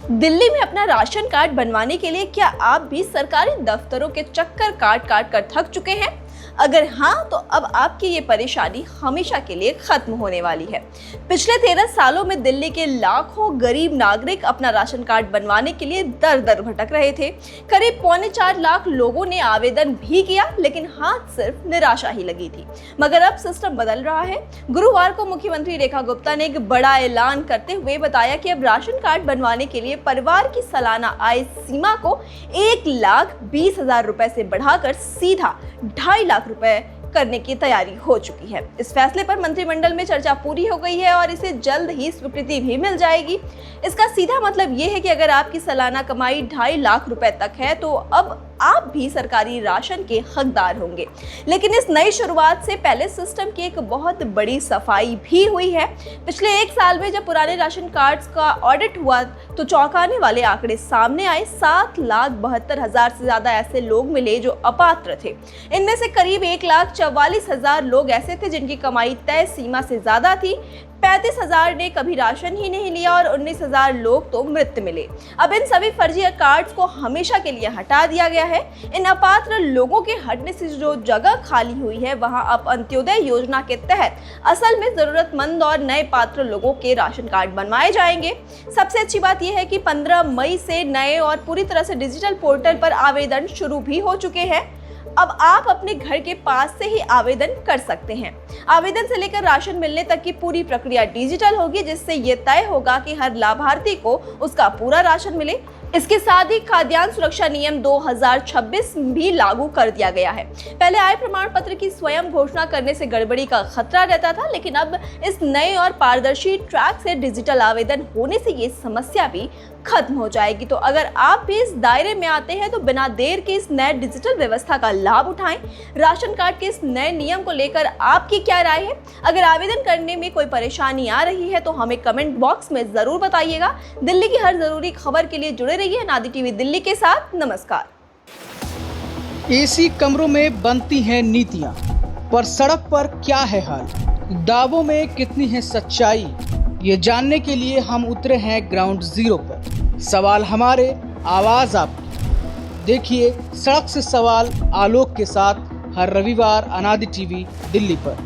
दिल्ली में अपना ration card बनवाने के लिए क्या आप भी सरकारी दफ्तरों के चक्कर काट काट कर थक चुके हैं? अगर हाँ, तो अब आपकी ये परेशानी हमेशा के लिए खत्म होने वाली है। पिछले 13 सालों में दिल्ली के लाखों गरीब नागरिक अपना राशन कार्ड बनवाने के लिए दर दर भटक रहे थे। करीब 4.25 लाख लोगों ने आवेदन भी किया, लेकिन हाथ सिर्फ निराशा ही लगी थी। मगर अब सिस्टम बदल रहा है। गुरुवार को मुख्यमंत्री रेखा गुप्ता ने एक बड़ा ऐलान करते हुए बताया कि अब राशन कार्ड बनवाने के लिए परिवार की सालाना आय सीमा को 1,20,000 रुपए से बढ़ाकर सीधा 2.5 लाख रुपए करने की तैयारी हो चुकी है। इस फैसले पर मंत्रिमंडल में चर्चा पूरी हो गई है और इसे जल्द ही स्वीकृति भी मिल जाएगी। इसका सीधा मतलब ये है कि अगर आपकी सालाना कमाई 2.5 लाख रुपए तक है तो अब आप भी सरकारी राशन के हकदार होंगे। लेकिन इस नई शुरुआत से पहले सिस्टम की एक बहुत बड़ी सफाई भी हुई है। पिछले 1 साल में जब पुराने राशन कार्ड्स का ऑडिट हुआ तो चौंकाने वाले आंकड़े सामने आए। 7,72,000 से ज्यादा ऐसे लोग मिले जो अपात्र थे। इनमें से करीब 1,44,000 लोग ऐसे थे जिनकी कमाई तय सीमा से ज्यादा थी। 35,000 ने कभी राशन ही नहीं लिया और 19,000 लोग तो मृत मिले। अब इन सभी फर्जी कार्ड्स को हमेशा के लिए हटा दिया गया है। इन अपात्र लोगों के हटने से जो जगह खाली हुई है वहां अब अंत्योदय योजना के तहत असल में जरूरतमंद और नए पात्र लोगों के राशन कार्ड बनवाए जाएंगे। सबसे अच्छी बात यह है कि 15 मई से नए और पूरी तरह से डिजिटल पोर्टल पर आवेदन शुरू भी हो चुके हैं। अब आप अपने घर के पास से ही आवेदन कर सकते हैं। आवेदन से लेकर राशन मिलने तक की पूरी प्रक्रिया डिजिटल होगी, जिससे ये तय होगा कि हर लाभार्थी को उसका पूरा राशन मिले। इसके साथ ही खाद्यान्न सुरक्षा नियम 2026 भी लागू कर दिया गया है। पहले आय प्रमाण पत्र की स्वयं घोषणा करने से गड़बड़ी का खतरा रहता था, लेकिन अब इस नए और पारदर्शी ट्रैक से डिजिटल आवेदन होने से ये समस्या भी खत्म हो जाएगी। तो अगर आप भी इस दायरे में आते हैं तो बिना देर के इस नए डिजिटल व्यवस्था का लाभ उठाएं। राशन कार्ड के इस नए नियम को लेकर आपकी क्या राय है? अगर आवेदन करने में कोई परेशानी आ रही है तो हमें कमेंट बॉक्स में जरूर बताइएगा। दिल्ली की हर जरूरी खबर के लिए जुड़े रहिए नादी टीवी दिल्ली के साथ। नमस्कार। एसी कमरों में बनती हैं नीतियां, पर सड़क पर क्या है हाल? दावों में कितनी है सच्चाई? ये जानने के लिए हम उतरे हैं ग्राउंड जीरो पर। सवाल हमारे, आवाज आपकी। देखिए सड़क से सवाल आलोक के साथ हर रविवार अनादि टीवी दिल्ली पर।